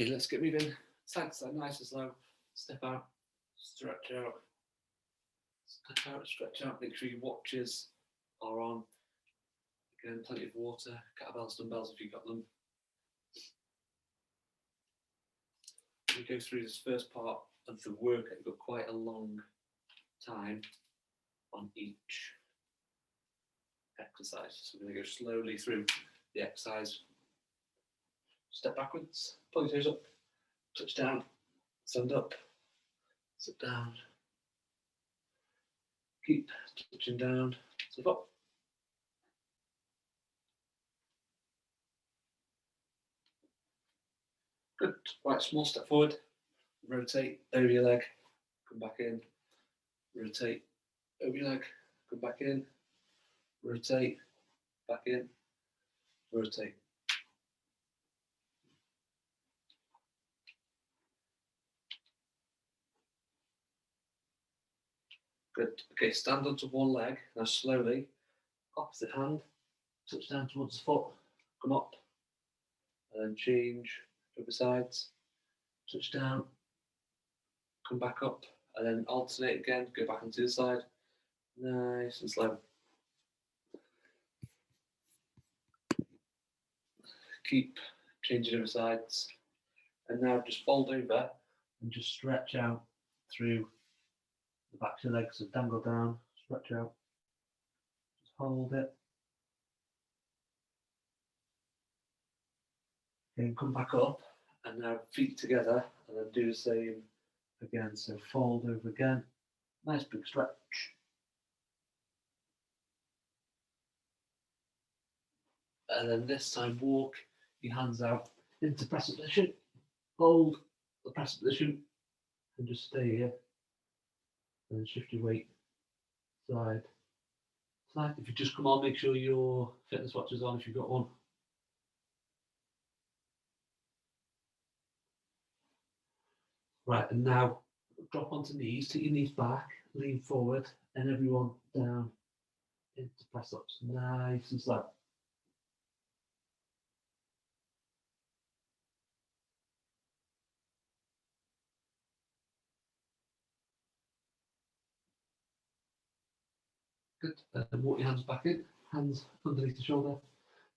Okay, let's get moving. Side to side, nice and slow. Step out, stretch out, step out, stretch out. Make sure your watches are on. Again, plenty of water, kettlebells, dumbbells if you've got them. We go through this first part of the workout. We've got quite a long time on each exercise. So we're going to go slowly through the exercise. Step backwards, pull your toes up, touch down, stand up, sit down, keep touching down, step up. Good. Right, small step forward, rotate over your leg, come back in, rotate over your leg, come back in, rotate, back in, rotate. Good. Okay, stand onto one leg. Now slowly, opposite hand, touch down towards the foot, come up, and then change over sides, touch down, come back up, and then alternate again, go back onto the side. Nice and slow. Keep changing over sides. And now just fold over and just stretch out through the back of your legs. So dangle down, stretch out. Just hold it. Then come back up and now feet together and then do the same again. So fold over again. Nice big stretch. And then this time walk your hands out into press position. Hold the press position and just stay here. And then shift your weight side. Side. If you just come on, make sure your fitness watch is on if you've got one. Right, and now drop onto knees, take your knees back, lean forward, and everyone down into press ups. Nice and slow. Good. And walk your hands back in, hands underneath the shoulder,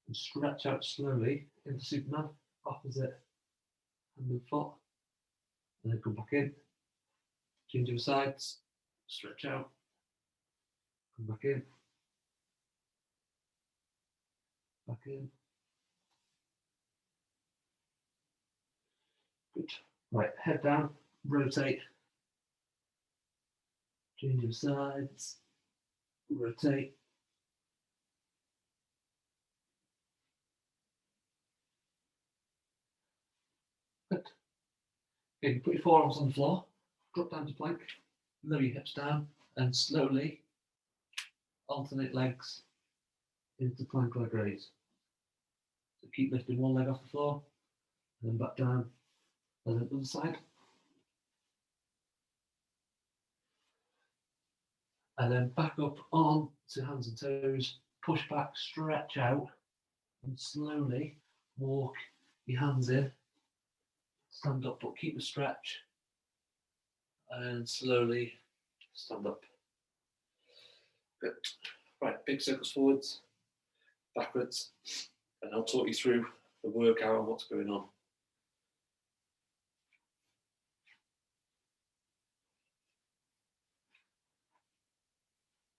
and stretch out slowly into Superman, opposite hand and foot. And then come back in, change over sides, stretch out, come back in, back in. Good. Right, head down, rotate, change over sides, rotate. Good. Okay, put your forearms on the floor, drop down to plank, lower your hips down, and slowly alternate legs into plank leg raise. So keep lifting one leg off the floor, and then back down, and then the other side. And then back up on to hands and toes, push back, stretch out, and slowly walk your hands in, stand up, but keep the stretch, and slowly stand up. Good. Right, big circles forwards, backwards, and I'll talk you through the workout and what's going on.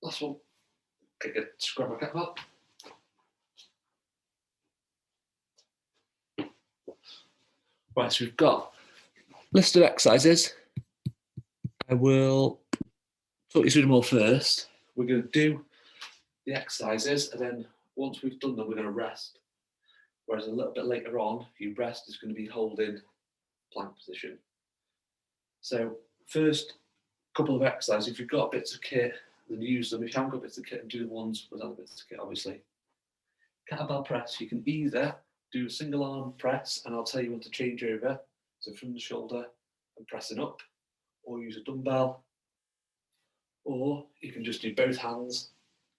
Last one. Okay, good. Just grab my kettlebell. Right, so we've got listed exercises. I will talk you through them all first. We're going to do the exercises, and then once we've done them, we're going to rest. Whereas a little bit later on, your rest is going to be holding plank position. So first couple of exercises, if you've got bits of kit, then use them. If you haven't got bits of kit, do the ones without bits of kit, obviously. Kettlebell press, you can either do a single arm press, and I'll tell you when to change over, so from the shoulder and pressing up, or use a dumbbell, or you can just do both hands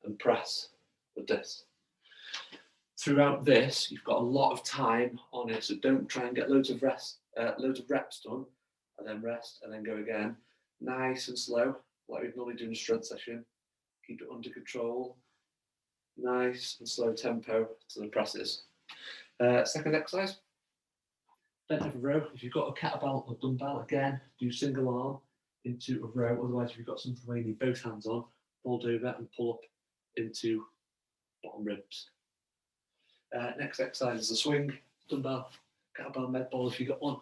and press with this. Throughout this, you've got a lot of time on it, so don't try and get loads of rest loads of reps done, and then rest, and then go again. Nice and slow, like we'd normally do in a strength session. Keep it under control. Nice and slow tempo to the presses. Second exercise, bent over row. If you've got a kettlebell or dumbbell, again, do single arm into a row. Otherwise, if you've got something where you need both hands on, fold over and pull up into bottom ribs. Next exercise is a swing, dumbbell, kettlebell, med ball if you've got one.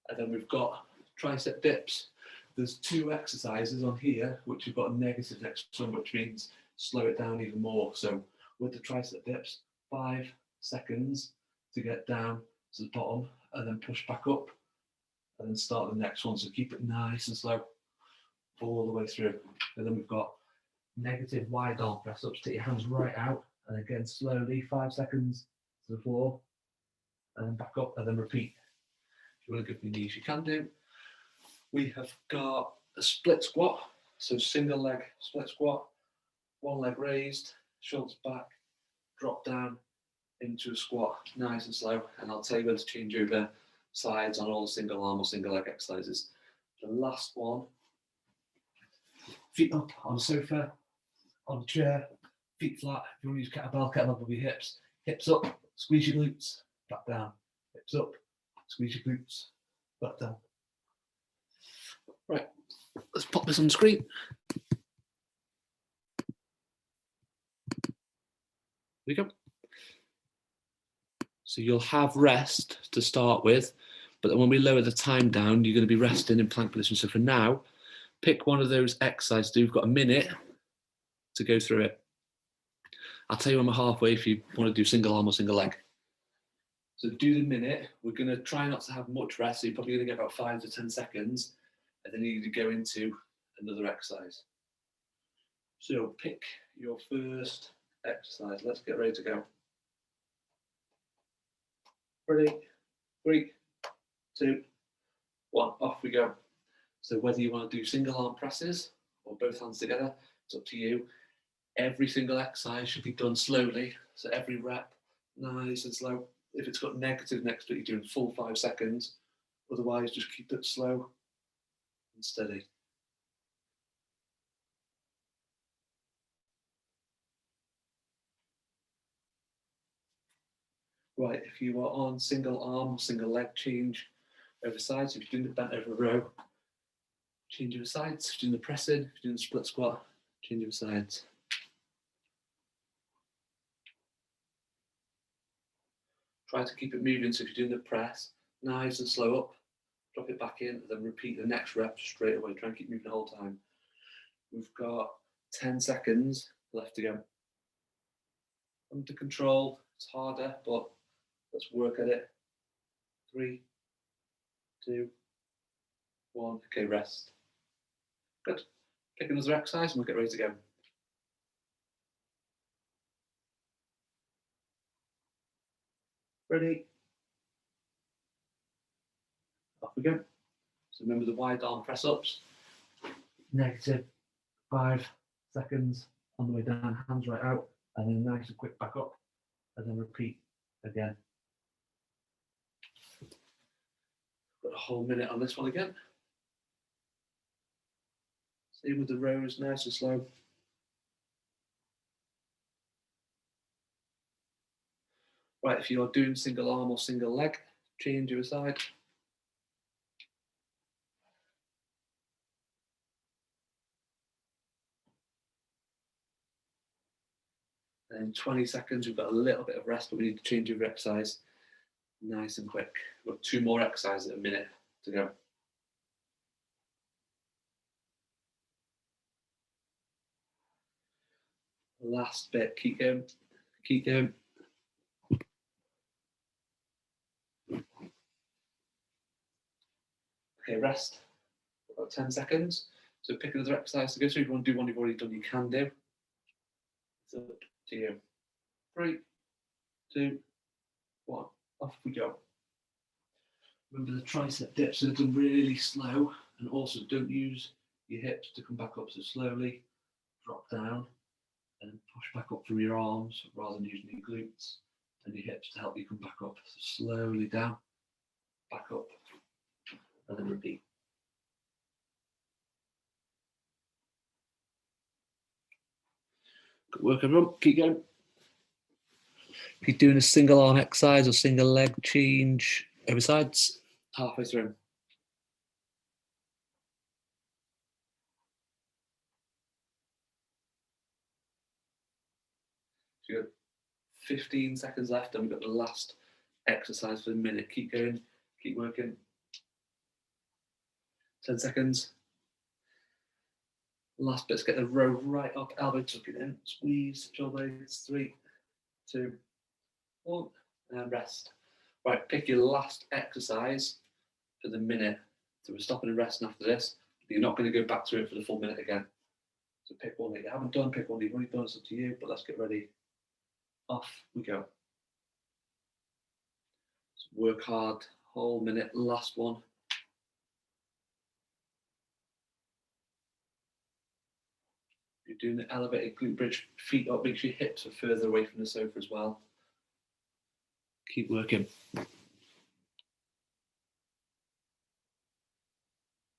And then we've got tricep dips. There's 2 exercises on here which have got a negative next to them, which means slow it down even more. So with the tricep dips, 5 seconds to get down to the bottom and then push back up and then start the next one. So keep it nice and slow all the way through. And then we've got negative wide arm press ups. Take your hands right out and again slowly 5 seconds to the floor and then back up and then repeat. If you want to give me knees, you can do. We have got a split squat, so single leg split squat, one leg raised, shoulders back, drop down into a squat, nice and slow. And I'll tell you when to change over sides on all the single arm or single leg exercises. The last one, feet up on a sofa, on a chair, feet flat. If you want to use kettlebell, kettlebell will be hips. Hips up, squeeze your glutes, back down. Hips up, squeeze your glutes, back down. Right, let's pop this on the screen. There we go. So you'll have rest to start with, but then when we lower the time down, you're going to be resting in plank position. So for now, pick one of those exercises. We've got a minute to go through it. I'll tell you when we're halfway if you want to do single arm or single leg. So do the minute. We're going to try not to have much rest. So you're probably going to get about 5 to 10 seconds. And then you need to go into another exercise. So pick your first exercise. Let's get ready to go. Ready? 3, 2, 1. Off we go. So whether you want to do single arm presses or both hands together, it's up to you. Every single exercise should be done slowly. So every rep, nice and slow. If it's got negative next to it, you're doing full 5 seconds. Otherwise, just keep it slow and steady. Right, if you are on single arm, single leg, change over sides. If you're doing the bent over row, change over sides. If you're doing the pressing, if you're doing the split squat, change over sides. Try to keep it moving. So if you're doing the press, nice and slow up, drop it back in, and then repeat the next rep straight away. Try and keep moving the whole time. We've got 10 seconds left to go. Under control, it's harder, but let's work at it. 3, 2, 1. Okay, rest. Good. Pick another exercise and we'll get ready to go. Ready? Off we go. So remember the wide arm press ups. Negative 5 seconds on the way down, hands right out, and then nice and quick back up, and then repeat again. Got a whole minute on this one again. Same with the rows, nice and slow. Right, if you're doing single arm or single leg, change your side. And in 20 seconds, we've got a little bit of rest, but we need to change your exercise nice and quick. We've got 2 more exercises at a minute to go. Last bit, keep going, keep going. Okay, rest, about 10 seconds. So pick another exercise to go through. If you want to do one you've already done, you can do. It's up to you. 3, 2, 1, off we go. Remember the tricep dips are done really slow, and also don't use your hips to come back up. So slowly drop down and push back up through your arms rather than using your glutes. and your hips to help you come back up. So slowly down, back up, and then repeat. Good work, everyone. Keep going. If you're doing a single arm exercise or single leg, change over sides halfway through. So you've got 15 seconds left, and we've got the last exercise for the minute. Keep going, keep working. 10 seconds. Last bit's get the row right up, elbow tuck it in, squeeze, shoulders. 3, 2, 1, and rest. Right, pick your last exercise for the minute. So we're stopping and resting after this. You're not going to go back to it for the full minute again. So pick one that you haven't done, pick one that you've already done, it's up to you, but let's get ready. Off we go. So work hard, whole minute, last one. You're doing the elevated glute bridge, feet up, make sure your hips are further away from the sofa as well. Keep working.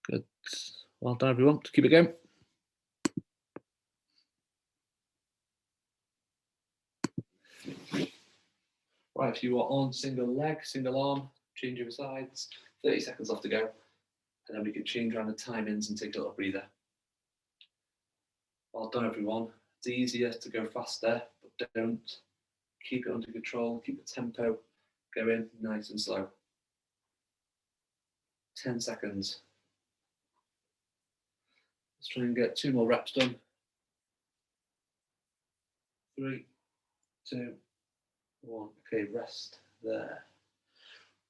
Good. Well done, everyone. Keep it going. Right, if you are on single leg, single arm, change over sides, 30 seconds left to go. And then we can change around the timings and take a little breather. Well done, everyone. It's easier to go faster, but don't. Keep it under control, keep the tempo going nice and slow. 10 seconds. Let's try and get 2 more reps done. 3, 2, 1. Okay, rest there.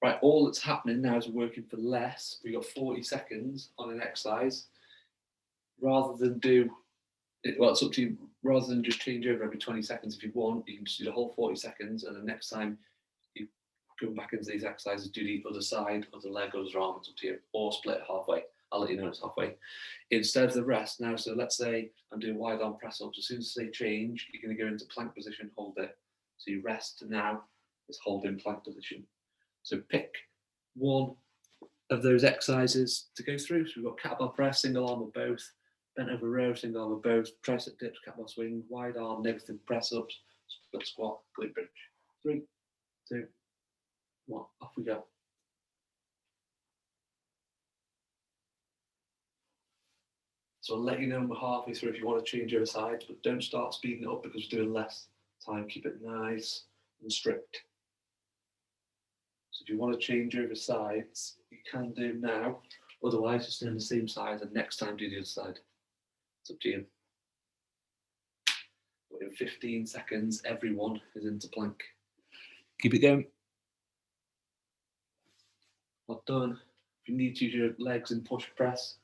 Right, all that's happening now is we're working for less. We've got 40 seconds on an exercise. Rather than do, well, it's up to you, rather than just change over every 20 seconds if you want, you can just do the whole 40 seconds, and the next time you go back into these exercises, do the other side, other leg, other arm, it's up to you, or split it halfway. I'll let you know it's halfway. Instead of the rest now, so let's say I'm doing wide arm press ups, as soon as they change, you're going to go into plank position, hold it. So you rest now, it's hold in plank position. So pick one of those exercises to go through. So we've got kettlebell press, single arm or both, bent over row, single arm or both, tricep dips, kettlebell swing, wide arm, negative press ups, split squat, glute bridge. 3, 2, 1, off we go. So I'll let you know when we're halfway through if you want to change over sides, but don't start speeding it up because we're doing less time. Keep it nice and strict. So if you want to change over sides, you can do now. Otherwise, just stay on the same side and next time do the other side. It's up to you. But in 15 seconds, everyone is into plank. Keep it going. Well done. If you need to use your legs in push press,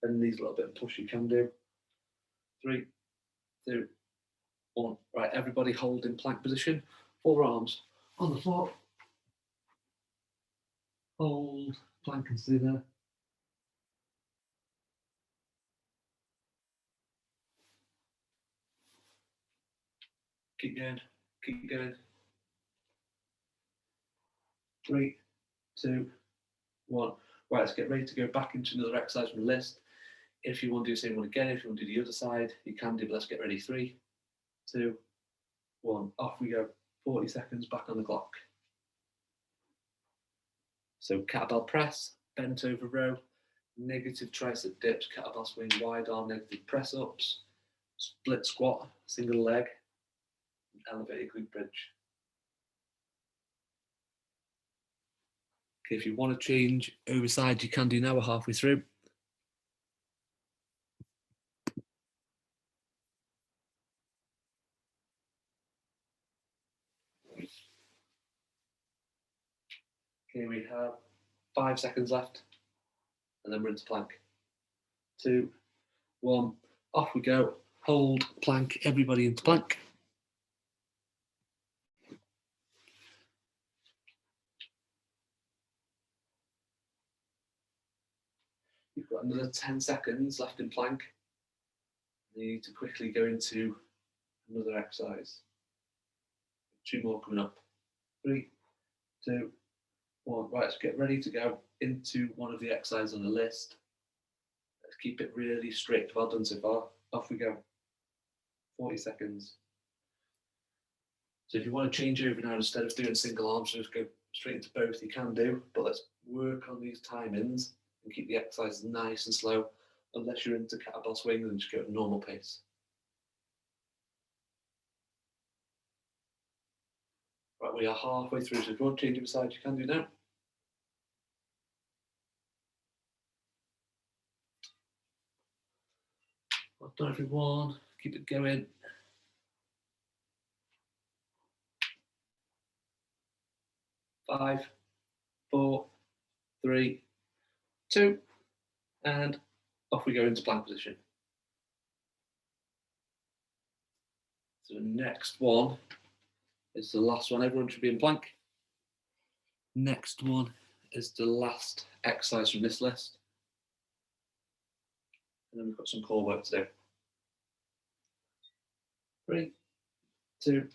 bend these a little bit and push, you can do. 3, 2, 1. Right, everybody hold in plank position. 4 arms on the floor. Hold, plank and stay there. Keep going, keep going. 3, 2, 1. Right, let's get ready to go back into another exercise from the list. If you want to do the same one again, if you want to do the other side, you can do, but let's get ready. 3, 2, 1. Off we go. 40 seconds back on the clock. So kettlebell press, bent over row, negative tricep dips, kettlebell swing, wide arm, negative press ups, split squat, single leg, elevated glute bridge. Okay, if you want to change over sides, you can do now. We're halfway through. Okay, we have 5 seconds left, and then we're into plank. 2, 1, off we go. Hold, plank, everybody into plank. You've got another 10 seconds left in plank. You need to quickly go into another exercise. 2 more coming up. 3, 2, 1. Right, so get ready to go into one of the exercises on the list. Let's keep it really strict. Well done so far. Off we go. 40 seconds. So if you want to change over now, instead of doing single arms, just go straight into both, you can do, but let's work on these timings and keep the exercise nice and slow, unless you're into kettlebell swings and just go at a normal pace. Right, we are halfway through, so if you want to change your side, you can do now. Well done everyone, keep it going. 5, 4, 3, 2, and off we go into plank position. So the next one is the last one. Everyone should be in plank. Next one is the last exercise from this list. And then we've got some core work to do. 3, 2,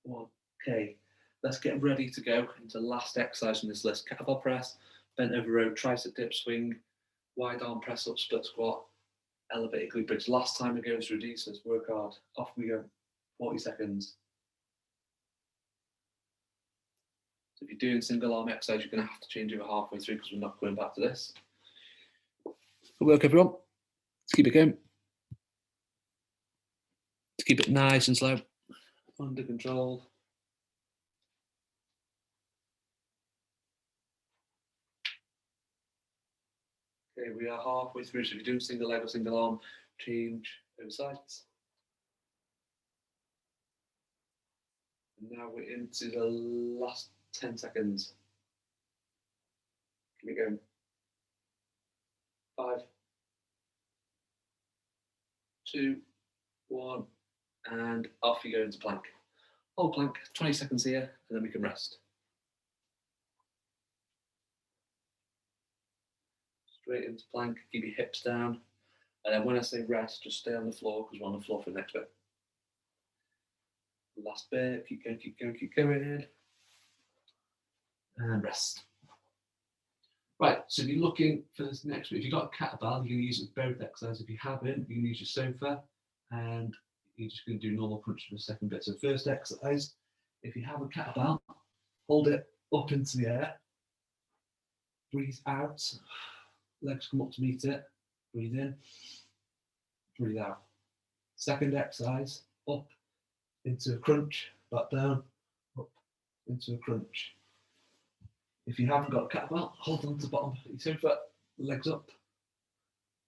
1. Okay, let's get ready to go into the last exercise from this list. Kettlebell press, bent over row, tricep dip swing, wide arm press up, split squat, elevated glute bridge. Last time we're going through these, so let's work hard. Off we go. 40 seconds. So if you're doing single arm exercise, you're going to have to change over halfway through because we're not going back to this. Good work, everyone. Let's keep it going. To keep it nice and slow, under control. Okay, we are halfway through. So if you're doing single leg or single arm, change over sides. And now we're into the last 10 seconds. Keep it going. 5, 2, 1, and off you go into plank. Hold plank, 20 seconds here, and then we can rest. Straight into plank, keep your hips down. And then when I say rest, just stay on the floor because we're on the floor for the next bit. Last bit, keep going, keep going, keep going. And rest. Right, so if you're looking for this next bit, if you've got a kettlebell, you can use it with both exercises. If you haven't, you can use your sofa and you're just going to do normal crunch for the second bit. So first exercise, if you have a kettlebell, hold it up into the air, breathe out, legs come up to meet it, breathe in, breathe out. Second exercise, up into a crunch, back down, up into a crunch. If you haven't got a kettlebell, hold on to the bottom of your sofa, legs up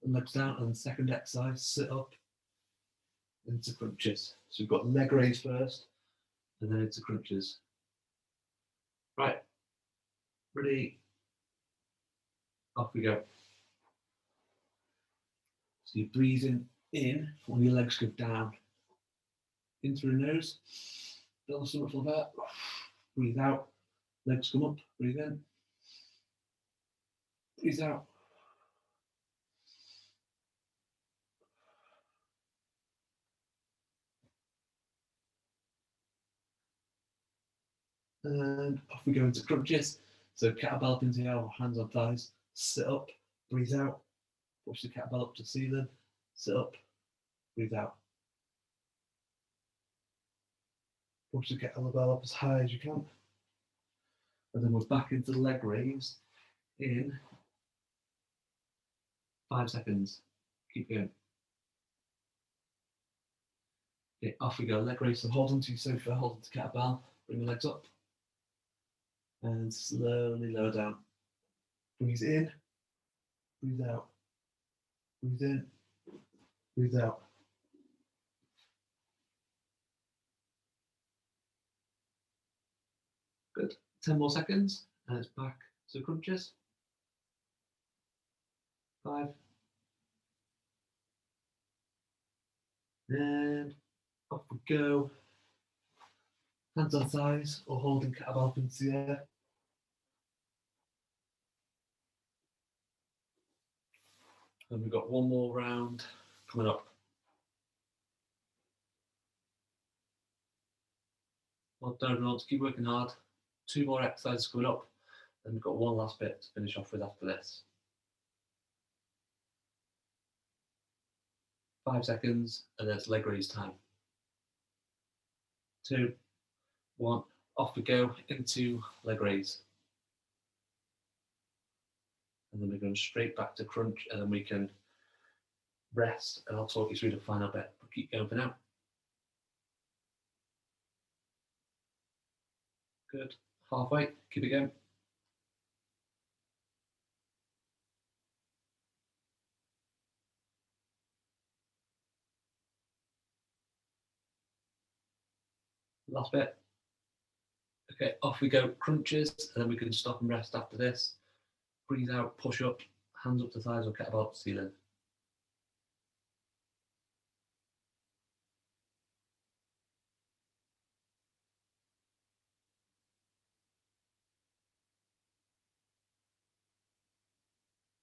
and legs down, and the second exercise, sit up into crunches. So we've got leg raise first, and then into crunches. Right, ready, off we go. So you're breathing in when your legs go down. In through the nose, build the stomach full of air, breathe out, legs come up, breathe in, breathe out. And off we go into crunches. So kettlebell up into the air, hands on thighs, sit up, breathe out, push the kettlebell up to the ceiling, sit up, breathe out. Push the kettlebell up as high as you can. And then we're back into the leg raise in 5 seconds. Keep going. Okay, off we go, leg raise. So hold onto your sofa, hold onto kettlebell, bring the legs up. And slowly lower down. Breathe in, breathe out. Breathe in, breathe out. Good. 10 more seconds, and it's back to crunches. 5. And off we go. Hands on thighs or holding kettlebell up into the air. And we've got one more round coming up. Well done, everyone. Keep working hard. 2 more exercises coming up, and we've got one last bit to finish off with after this. 5 seconds, and then it's leg raise time. 2, 1, off we go into leg raise. And then we're going straight back to crunch, and then we can rest, and I'll talk you through the final bit. But keep going for now. Good. Halfway, keep it going. Last bit. Okay, off we go, crunches, and then we can stop and rest after this. Breathe out, push up, hands up to thighs or kettlebell to ceiling.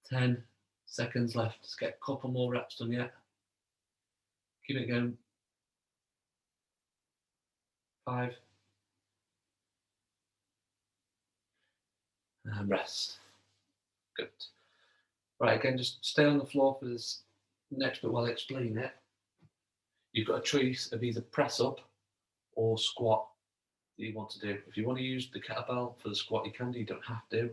Ten seconds left. Let's get a couple more reps done yet. Keep it going. 5. And rest. Good. Right, again, just stay on the floor for this next bit while I explain it. You've got a choice of either press up or squat that you want to do. If you want to use the kettlebell for the squat, you can do, you don't have to.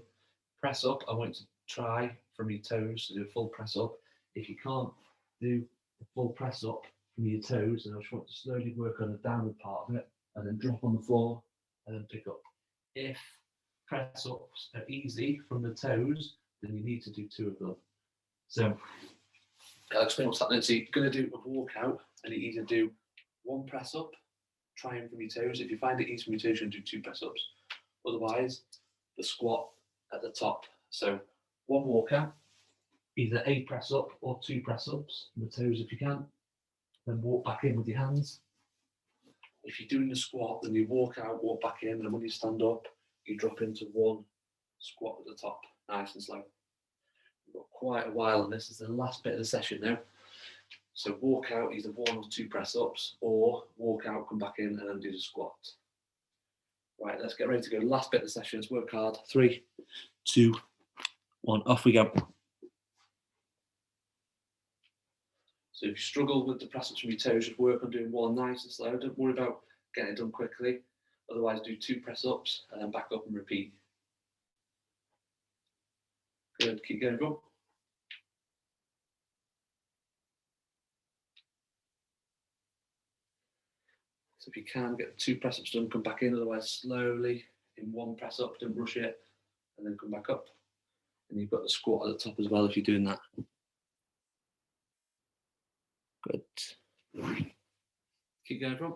Press up, I want you to try from your toes to do a full press up. If you can't do a full press up from your toes, then I just want to slowly work on the downward part of it and then drop on the floor and then pick up. If press ups are easy from the toes, then you need to do 2 of them. So I'll explain what's happening. So you're going to do a walkout, and you either do 1 press up, trying from your toes. If you find it easy from your toes, you can do 2 press ups. Otherwise, the squat at the top. So 1 walkout, either a press up or 2 press ups from the toes if you can. Then walk back in with your hands. If you're doing the squat, then you walk out, walk back in, and when you stand up, you drop into 1 squat at the top, nice and slow. We've got quite a while on this. This is the last bit of the session now. So walk out, either 1 or 2 press ups, or walk out, come back in, and then do the squat. Right, let's get ready to go. Last bit of the session. Let's work hard. 3, 2, 1, off we go. So if you struggle with the press ups from your toes, just work on doing 1 nice and slow. Don't worry about getting it done quickly. Otherwise, do 2 press ups and then back up and repeat. Good, keep going, go. So if you can, get the 2 press ups done, come back in. Otherwise, slowly in 1 press up, don't rush it, and then come back up. And you've got the squat at the top as well if you're doing that. Good. Keep going, from.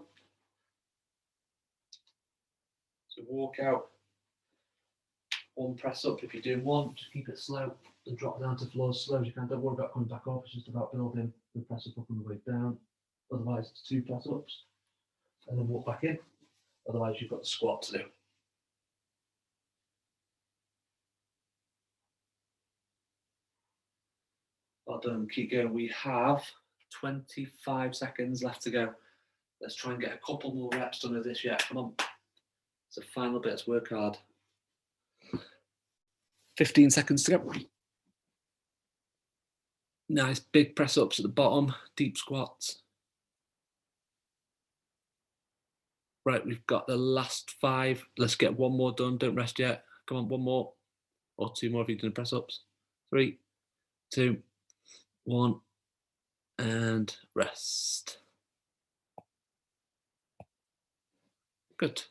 So walk out, 1 press up. If you're doing 1, just keep it slow and drop down to floor as slow as you can. Don't worry about coming back up. It's just about building the press up on the way down. Otherwise, it's 2 press ups and then walk back in. Otherwise, you've got the squat to do. Well done. Keep going. We have 25 seconds left to go. Let's try and get a couple more reps done of this yet. Come on. It's the final bit. Let's work hard. 15 seconds to go. Nice big press ups at the bottom, deep squats. Right, we've got the last 5. Let's get 1 more done. Don't rest yet. Come on, 1 more or 2 more if you've done press ups. 3, 2, 1, and rest. Good.